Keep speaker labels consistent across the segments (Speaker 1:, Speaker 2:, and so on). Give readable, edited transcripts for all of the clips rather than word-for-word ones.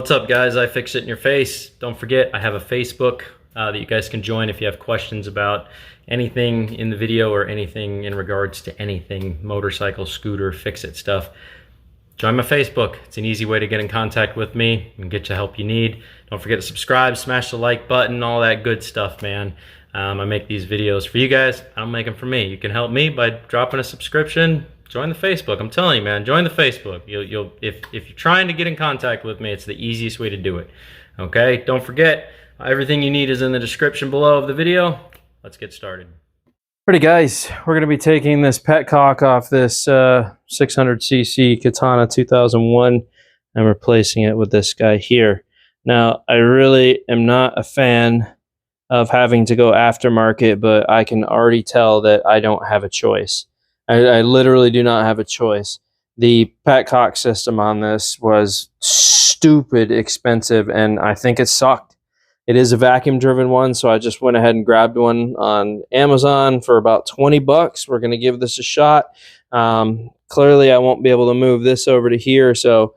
Speaker 1: What's up, guys? I Fix It in Your Face. Don't forget, I have a Facebook that you guys can join if you have questions about anything in the video or anything in regards to anything motorcycle, scooter, fix-it stuff. Join my Facebook. It's an easy way to get in contact with me and get the help you need. Don't forget to subscribe, smash the like button, all that good stuff, man. I make these videos for you guys. I don't make them for me. You can help me by dropping a subscription. Join the Facebook. I'm telling you, man, join the Facebook. If you're trying to get in contact with me, it's the easiest way to do it. Okay? Don't forget, everything you need is in the description below of the video. Let's get started. Alrighty, guys, we're going to be taking this Petcock off this 600cc Katana 2001 and replacing it with this guy here. Now, I really am not a fan of having to go aftermarket, but I can already tell that I don't have a choice. I literally do not have a choice. The Petcock system on this was stupid expensive, and I think it sucked. It is a vacuum-driven one, so I just went ahead and grabbed one on Amazon for about 20 bucks. We're going to give this a shot. Clearly, I won't be able to move this over to here, so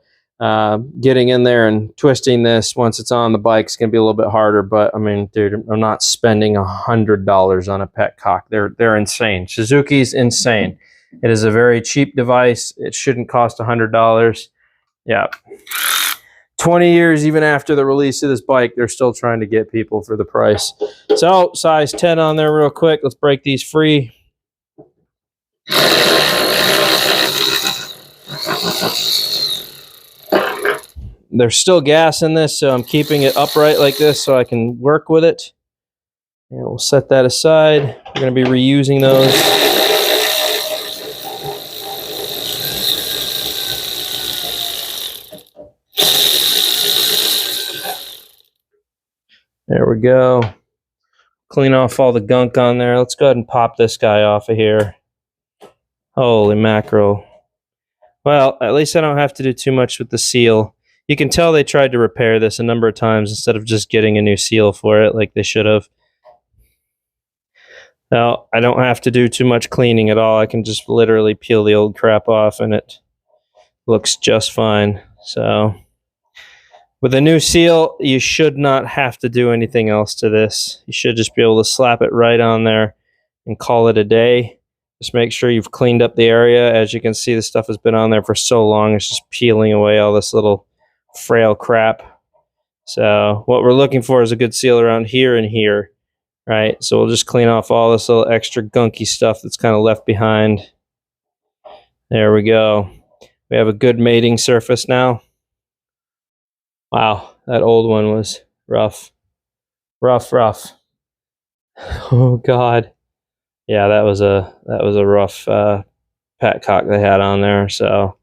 Speaker 1: getting in there and twisting this once it's on the bike is going to be a little bit harder. But I mean, dude, I'm not spending $100 on a Petcock. They're insane. Suzuki's insane. It is a very cheap device. It shouldn't cost $100. Yeah, 20 years even after the release of this bike, they're still trying to get people for the price. So size 10 on there real quick. Let's break these free. There's still gas in this, so I'm keeping it upright like this so I can work with it. And we'll set that aside. We're going to be reusing those. There we go. Clean off all the gunk on there. Let's go ahead and pop this guy off of here. Holy mackerel. Well, at least I don't have to do too much with the seal. You can tell they tried to repair this a number of times instead of just getting a new seal for it like they should have. Now, I don't have to do too much cleaning at all. I can just literally peel the old crap off and it looks just fine. So, with a new seal, you should not have to do anything else to this. You should just be able to slap it right on there and call it a day. Just make sure you've cleaned up the area. As you can see, the stuff has been on there for so long, it's just peeling away all this little frail crap. So what we're looking for is a good seal around here and here, right? So we'll just clean off all this little extra gunky stuff that's kind of left behind. There we go. We have a good mating surface now. Wow, that old one was rough. Rough. Oh God. Yeah, that was a rough Petcock they had on there. So all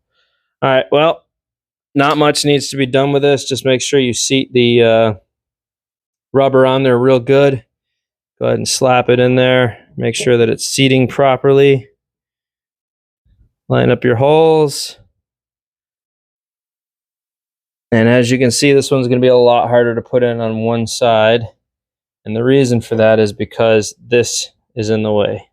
Speaker 1: right, well, not much needs to be done with this. Just make sure you seat the rubber on there real good. Go ahead and slap it in there. Make sure that it's seating properly. Line up your holes. And as you can see, this one's going to be a lot harder to put in on one side. And the reason for that is because this is in the way.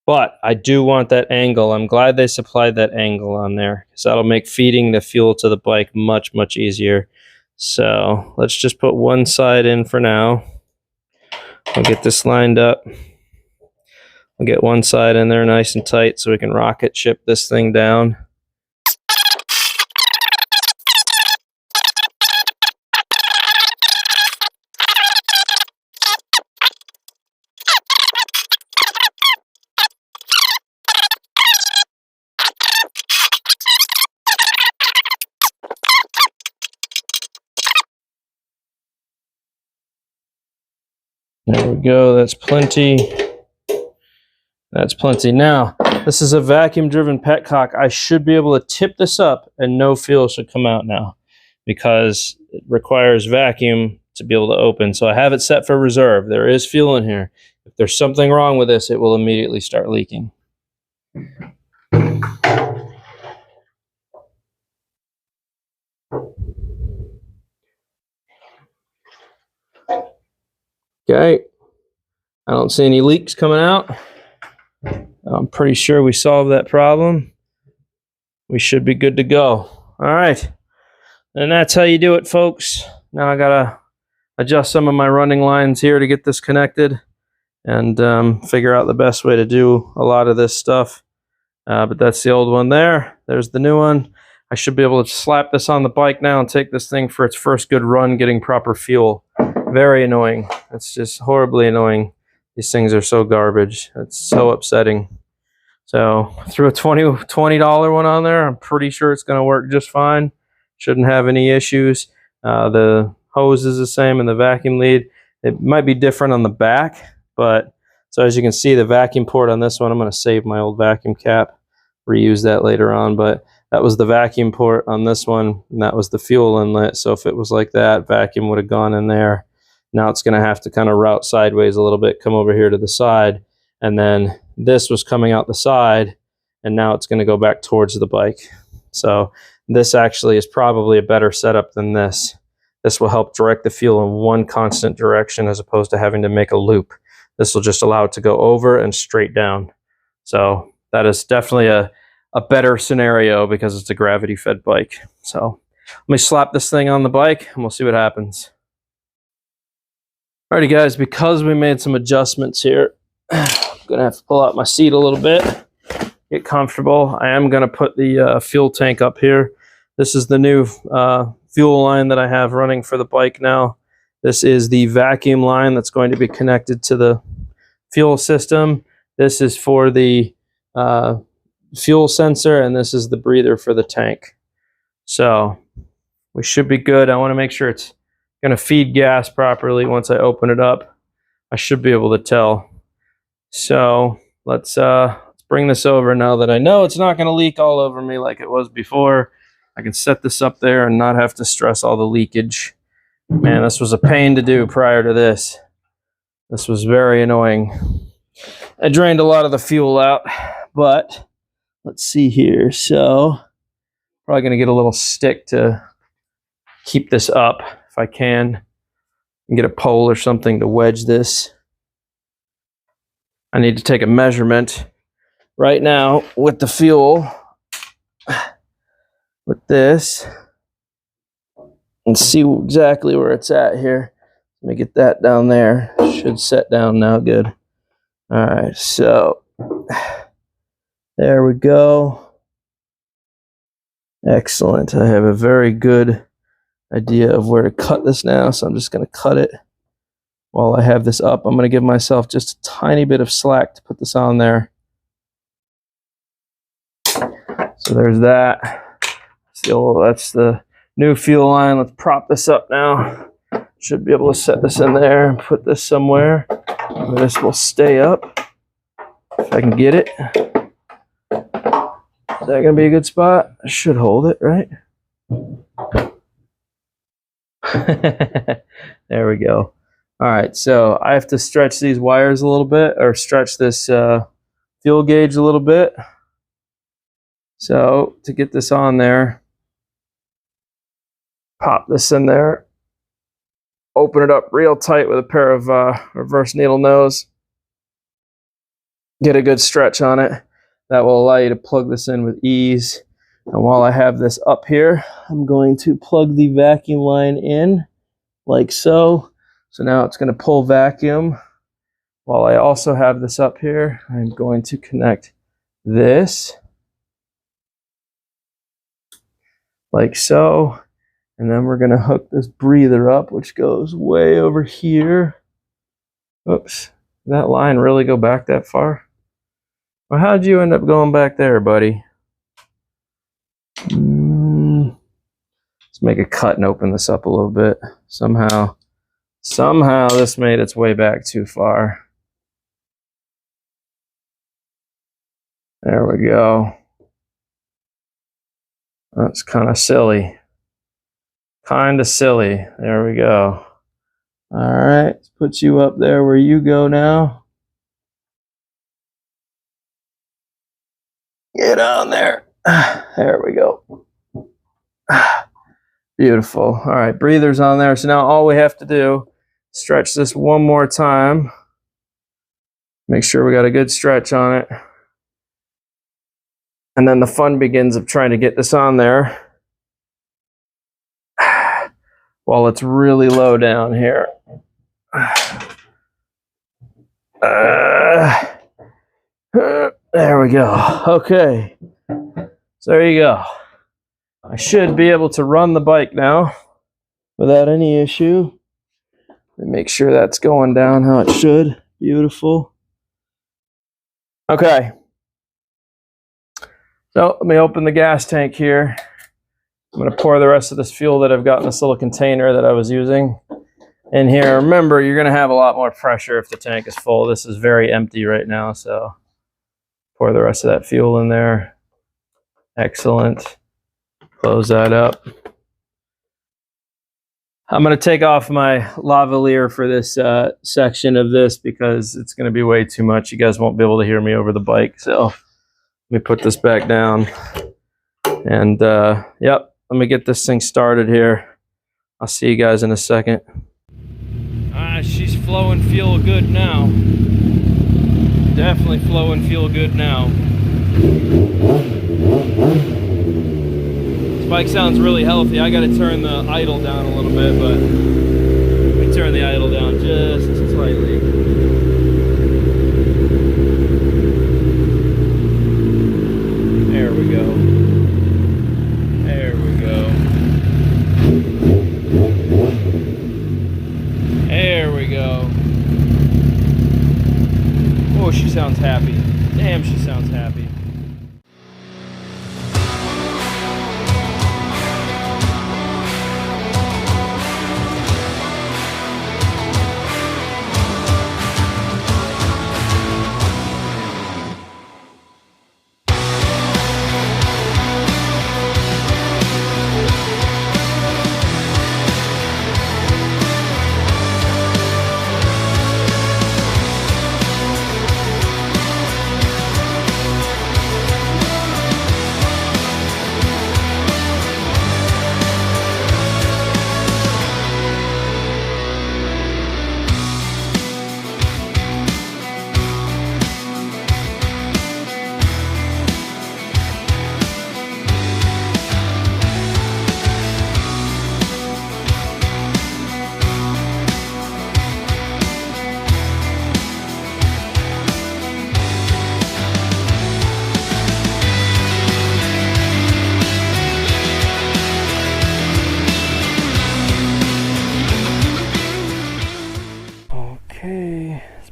Speaker 1: But I do want that angle. I'm glad they supplied that angle on there, because that'll make feeding the fuel to the bike much, much easier. So let's just put one side in for now. I'll get this lined up. I'll get one side in there nice and tight so we can rocket ship this thing down. There we go, that's plenty. That's plenty. Now, this is a vacuum-driven Petcock. I should be able to tip this up and no fuel should come out now because it requires vacuum to be able to open. So I have it set for reserve. There is fuel in here. If there's something wrong with this, it will immediately start leaking. Okay, I don't see any leaks coming out. I'm pretty sure we solved that problem. We should be good to go. All right, And that's how you do it, folks. Now I gotta adjust some of my running lines here to get this connected and figure out the best way to do a lot of this stuff. But that's the old one there. There's the new one. I should be able to slap this on the bike now and take this thing for its first good run getting proper fuel. Very annoying. It's just horribly annoying. These things are so garbage. It's so upsetting. So threw a $20 one on there. I'm pretty sure it's going to work just fine. Shouldn't have any issues. The hose is the same and the vacuum lead. It might be different on the back, but so as you can see, the vacuum port on this one, I'm going to save my old vacuum cap, reuse that later on, but that was the vacuum port on this one, and that was the fuel inlet. So if it was like that, vacuum would have gone in there. Now it's going to have to kind of route sideways a little bit, come over here to the side, and then this was coming out the side, and now it's going to go back towards the bike. So this actually is probably a better setup than this. This will help direct the fuel in one constant direction as opposed to having to make a loop. This will just allow it to go over and straight down. So that is definitely a better scenario because it's a gravity-fed bike. So let me slap this thing on the bike and we'll see what happens. Alrighty guys, because we made some adjustments here, I'm gonna have to pull out my seat a little bit, get comfortable. I am gonna put the fuel tank up here. This is the new fuel line that I have running for the bike now. This is the vacuum line that's going to be connected to the fuel system. This is for the fuel sensor, and this is the breather for the tank. So we should be good. I want to make sure it's going to feed gas properly once I open it up. I should be able to tell. So let's bring this over now that I know it's not going to leak all over me like it was before. I can set this up there and not have to stress all the leakage. Man, this was a pain to do prior to this. This was very annoying. I drained a lot of the fuel out, but let's see here. So probably going to get a little stick to keep this up if I can, and get a pole or something to wedge this. I need to take a measurement right now with the fuel, with this, and see exactly where it's at here. Let me get that down there. Should set down now. Good. All right, so there we go. Excellent. I have a very good idea of where to cut this now, so I'm just going to cut it while I have this up. I'm going to give myself just a tiny bit of slack to put this on there. So there's that. That's the new fuel line. Let's prop this up now. Should be able to set this in there and put this somewhere where this will stay up if I can get it. Is that going to be a good spot? I should hold it, right? There we go. All right, so I have to stretch these wires a little bit, or stretch this fuel gauge a little bit. So to get this on there, pop this in there, open it up real tight with a pair of reverse needle nose, get a good stretch on it. That will allow you to plug this in with ease. And while I have this up here, I'm going to plug the vacuum line in like so. So now it's going to pull vacuum. While I also have this up here, I'm going to connect this like so. And then we're going to hook this breather up, which goes way over here. Oops, did that line really go back that far? Well, how'd you end up going back there, buddy? Let's make a cut and open this up a little bit. Somehow this made its way back too far. There we go. That's kind of silly. There we go. All right, let's put you up there where you go now. Get on there. There we go. Beautiful. All right, breather's on there. So now all we have to do, stretch this one more time. Make sure we got a good stretch on it. And then the fun begins of trying to get this on there.
Speaker 2: while it's really low down here. There we go. Okay. So there you go. I should be able to run the bike now without any issue. Let me make sure that's going down how it should. Beautiful. Okay. So let me open the gas tank here. I'm going to pour the rest of this fuel that I've got in this little container that I was using in here. Remember, you're going to have a lot more pressure if the tank is full. This is very empty right now, so pour the rest of that fuel in there. Excellent. Close that up. I'm going to take off my lavalier for this section of this because it's going to be way too much. You guys won't be able to hear me over the bike. So let me put this back down. And yep, let me get this thing started here. I'll see you guys in a second. She's flowing fuel good now. Definitely flowing fuel good now. This bike sounds really healthy. I got to turn the idle down a little bit, but let me turn the idle down just slightly. There we go. There we go. There we go. Oh, she sounds happy. Damn, she sounds happy.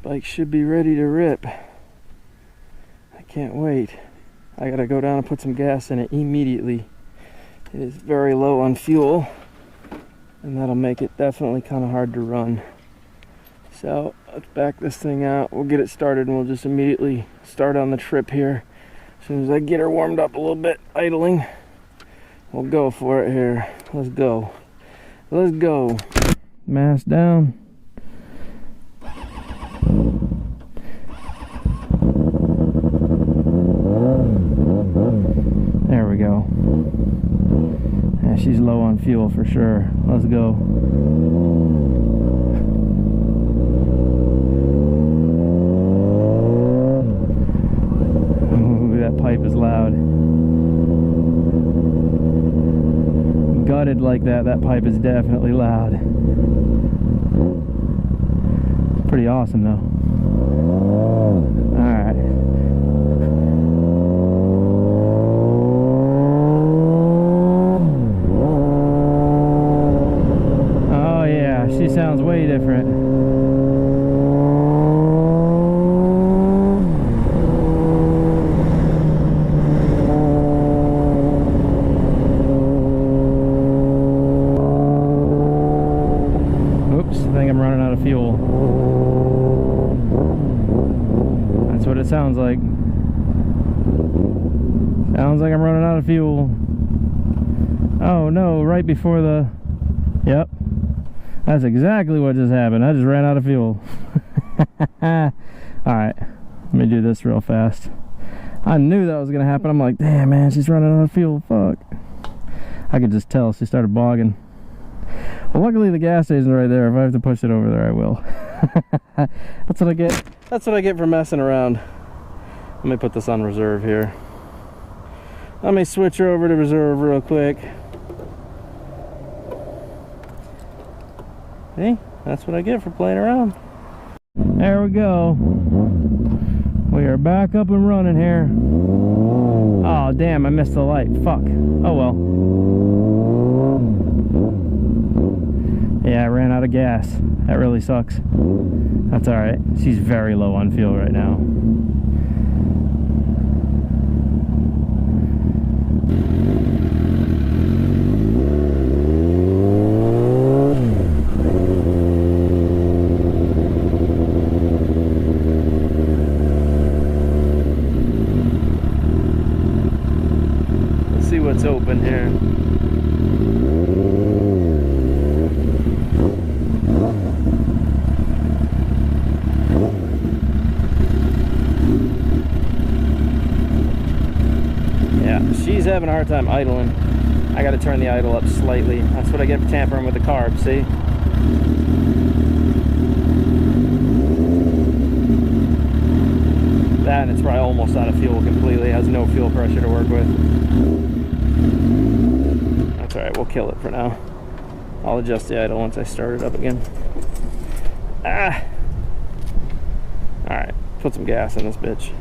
Speaker 2: Bike should be ready to rip. I can't wait. I gotta go down and put some gas in it immediately. It is very low on fuel, and that'll make it definitely kind of hard to run. So let's back this thing out. We'll get it started and we'll just immediately start on the trip here. As soon as I get her warmed up a little bit, idling, we'll go for it here. Let's go. Let's go. Mask down. There we go. Yeah, she's low on fuel for sure. Let's go. Ooh, that pipe is loud. Gutted like that, that pipe is definitely loud. Pretty awesome though. Alright. Oh yeah, she sounds way different. Oops, I think I'm running out of fuel. That's what it sounds like. Sounds like I'm running out of fuel. Oh no, right before the... Yep. That's exactly what just happened. I just ran out of fuel. Alright, let me do this real fast. I knew that was going to happen. I'm like, damn man, she's running out of fuel. Fuck. I could just tell she started bogging. Well, luckily the gas station's right there. If I have to push it over there, I will. That's what I get. That's what I get for messing around. Let me put this on reserve here. Let me switch her over to reserve real quick. See? That's what I get for playing around. There we go. We are back up and running here. Oh, damn, I missed the light. Fuck. Oh, well. Yeah, I ran out of gas. That really sucks. That's alright. She's very low on fuel right now. Let's see what's open here. She's having a hard time idling. I gotta turn the idle up slightly. That's what I get for tampering with the carb, see? That, and it's probably almost out of fuel completely. It has no fuel pressure to work with. That's alright, we'll kill it for now. I'll adjust the idle once I start it up again. Ah! Alright, put some gas in this bitch.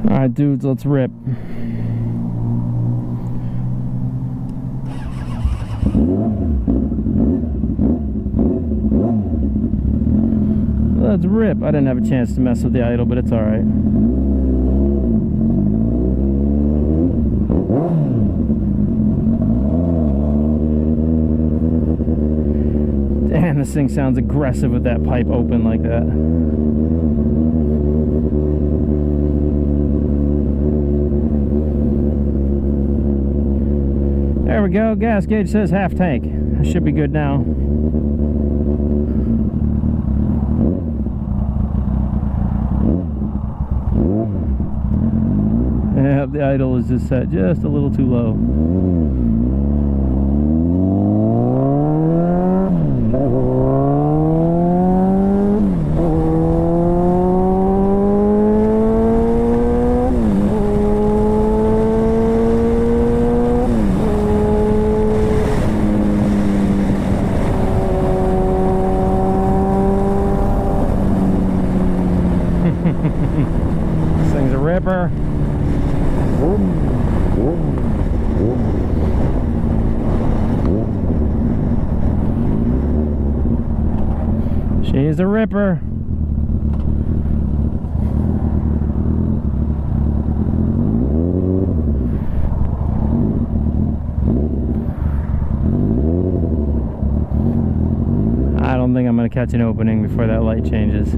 Speaker 2: Alright, dudes, let's rip. Let's rip. I didn't have a chance to mess with the idle, but it's alright. Damn, this thing sounds aggressive with that pipe open like that. There we go, gas gauge says half tank. I should be good now. Yeah, the idle is just set just a little too low. This thing's a ripper. She's a ripper. I don't think I'm going to catch an opening before that light changes.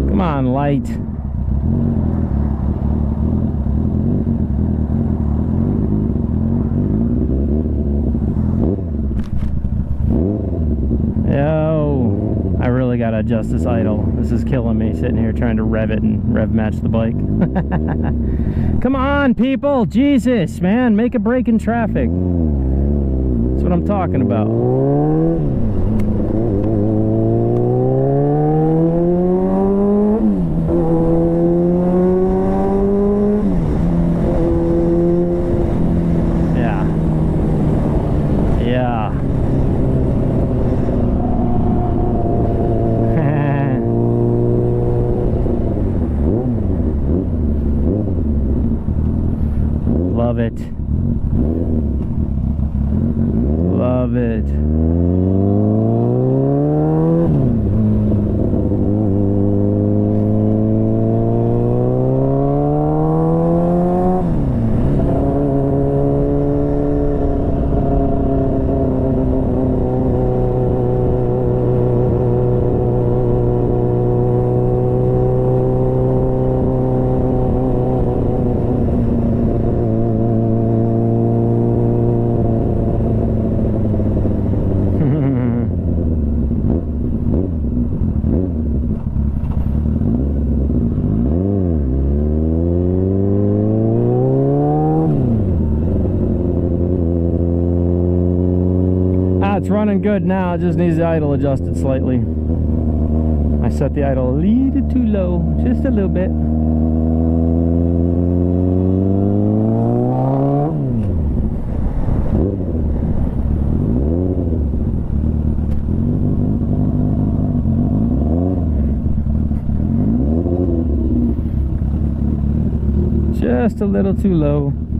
Speaker 2: Come on, light. Yo, I really gotta adjust this idle. This is killing me, sitting here trying to rev it and rev match the bike. Come on, people! Jesus, man, make a break in traffic. That's what I'm talking about. Love it. Love it. It's running good now, it just needs the idle adjusted slightly. I set the idle a little too low, just a little bit. Just a little too low.